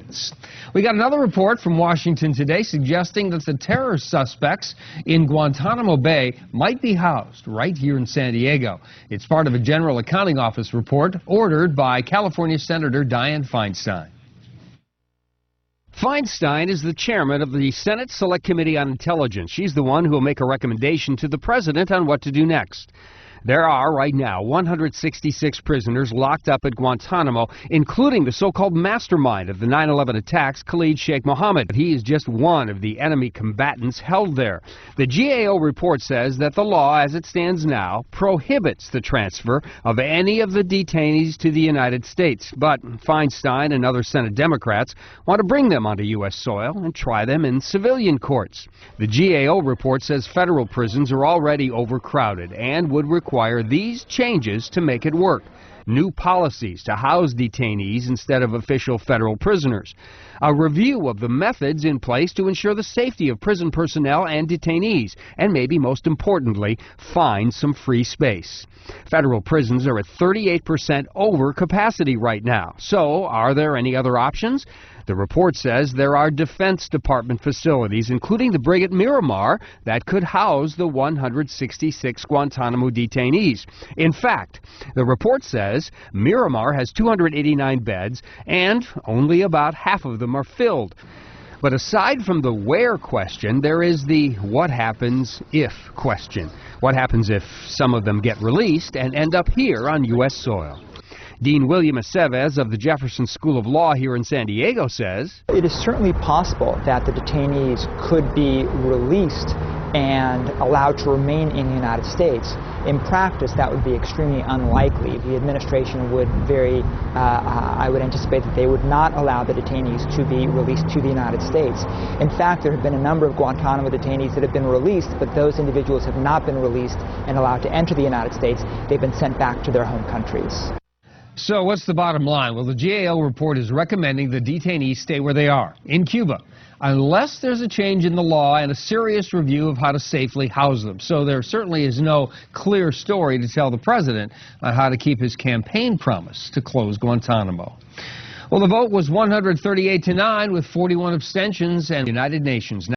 evidence. We got another report from Washington today suggesting that the terror suspects in Guantanamo Bay might be housed right here in San Diego. It's part of a General Accounting Office report ordered by California Senator Dianne Feinstein. Feinstein is the chairman of the Senate Select Committee on Intelligence. She's the one who will make a recommendation to the president on what to do next. There are, right now, 166 prisoners locked up at Guantanamo, including the so-called mastermind of the 9/11 attacks, Khalid Sheikh Mohammed. He is just one of the enemy combatants held there. The GAO report says that the law, as it stands now, prohibits the transfer of any of the detainees to the United States. But Feinstein and other Senate Democrats want to bring them onto U.S. soil and try them in civilian courts. The GAO report says federal prisons are already overcrowded and would require these changes to make it work. New policies to house detainees instead of official federal prisoners. A review of the methods in place to ensure the safety of prison personnel and detainees. And maybe most importantly, find some free space. Federal prisons are at 38% over capacity right now. So, are there any other options? The report says there are Defense Department facilities, including the brig at Miramar, that could house the 166 Guantanamo detainees. In fact, the report says Miramar has 289 beds, and only about half of them are filled. But aside from the where question, there is the what happens if question. What happens if some of them get released and end up here on U.S. soil? Dean William Aceves of the Jefferson School of Law here in San Diego says, it is certainly possible that the detainees could be released and allowed to remain in the United States. In practice, that would be extremely unlikely. The administration would I would anticipate that they would not allow the detainees to be released to the United States. In fact, there have been a number of Guantanamo detainees that have been released, but those individuals have not been released and allowed to enter the United States. They've been sent back to their home countries. So what's the bottom line? Well, the GAO report is recommending the detainees stay where they are, in Cuba, unless there's a change in the law and a serious review of how to safely house them. So there certainly is no clear story to tell the president on how to keep his campaign promise to close Guantanamo. Well, the vote was 138-9 with 41 abstentions, and the United Nations